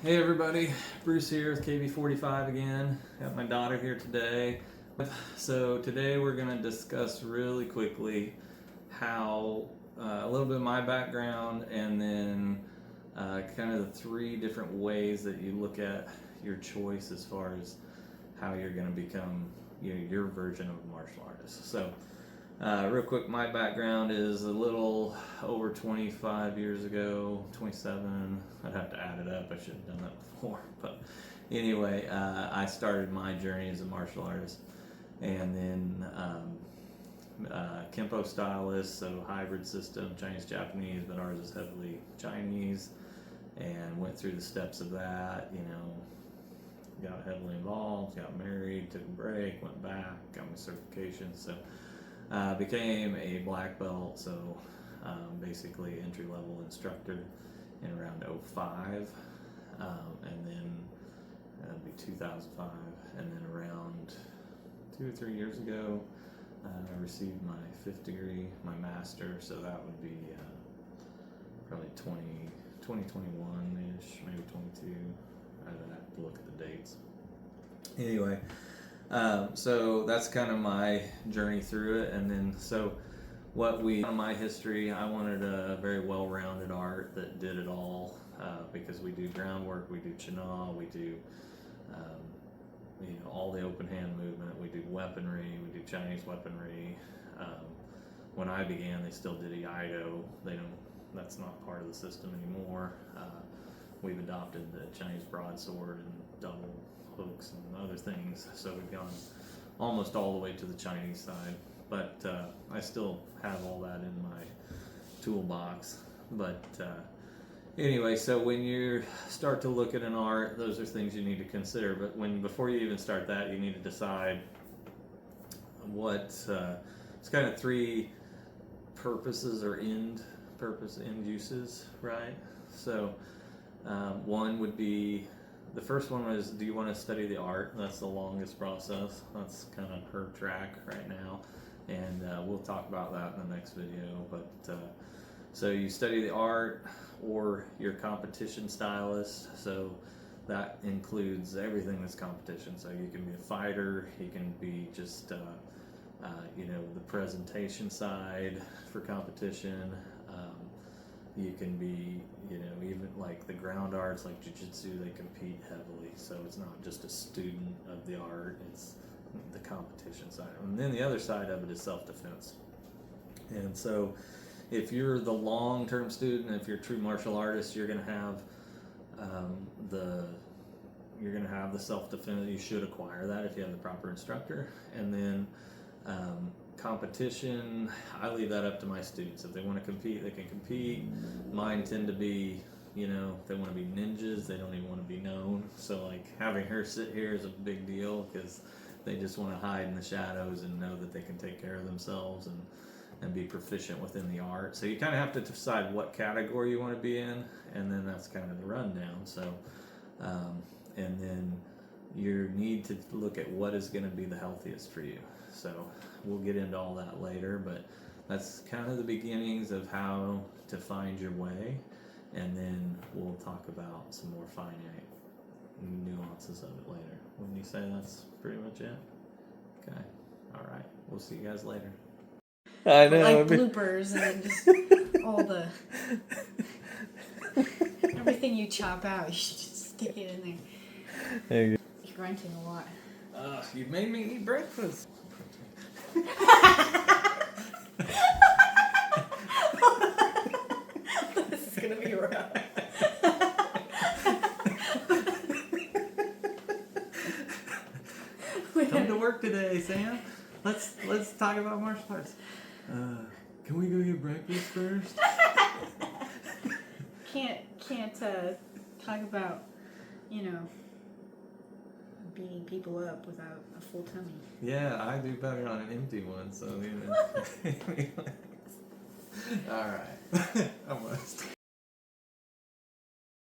Hey everybody, Bruce here with KB45 again. Got my daughter here today. So today we're going to discuss really quickly how a little bit of my background and then kind of the three different ways that you look at your choice as far as how you're going to become your version of a martial artist. So real quick, my background is a little over 25 years ago, 27. I'd have to add it up. I should have done that before. But anyway, I started my journey as a martial artist. And then Kempo stylist, so hybrid system, Chinese-Japanese, but ours is heavily Chinese. And went through the steps of that, got heavily involved, got married, took a break, went back, got my certification. So became a black belt, so basically entry-level instructor in around 05, and then that'd be 2005, and then around 2 or 3 years ago I received my 5th degree, my master, so that would be probably 2021-ish, maybe 22. I'd have to look at the dates. Anyway, so that's kind of my journey through it. And then so on my history, I wanted a very well-rounded art that did it all, because we do groundwork, we do China, we do all the open hand movement, we do weaponry, we do Chinese weaponry. When I began, they still did Iaido. That's not part of the system anymore. We've adopted the Chinese broadsword and double hooks and other things, so we've gone almost all the way to the Chinese side, but I still have all that in my toolbox. But anyway, so when you start to look at an art, those are things you need to consider. But before you even start that, you need to decide what it's kind of three purposes or end uses, right? So one would be, the first one was, do you want to study the art? That's the longest process. That's kind of her track right now, and we'll talk about that in the next video. But so you study the art, or you're a competition stylist, so that includes everything that's competition. So you can be a fighter, you can be just the presentation side for competition. You can be, even like the ground arts, like jiu-jitsu, they compete heavily. So it's not just a student of the art, it's the competition side. And then the other side of it is self-defense. And so if you're the long-term student, if you're a true martial artist, you're going to have the self-defense. You should acquire that if you have the proper instructor. And then competition, I leave that up to my students. If they want to compete, they can compete. Mine tend to be, they want to be ninjas, they don't even want to be known. So like having her sit here is a big deal, because they just want to hide in the shadows and know that they can take care of themselves and be proficient within the art. So you kind of have to decide what category you want to be in, and then that's kind of the rundown. So and then you need to look at what is going to be the healthiest for you. So we'll get into all that later, but that's kind of the beginnings of how to find your way, and then we'll talk about some more finite nuances of it later. Wouldn't you say that's pretty much it? Okay, all right, we'll see you guys later. I know, like bloopers and just all the everything you chop out, you should just stick it in there. There you go. You're grunting a lot. You've made me eat breakfast. This is gonna be rough. Come to work today, Sam. Let's talk about martial arts. Can we go get breakfast first? Can't talk about, beating people up without a full tummy. Yeah, I do better on an empty one, so All right. Almost.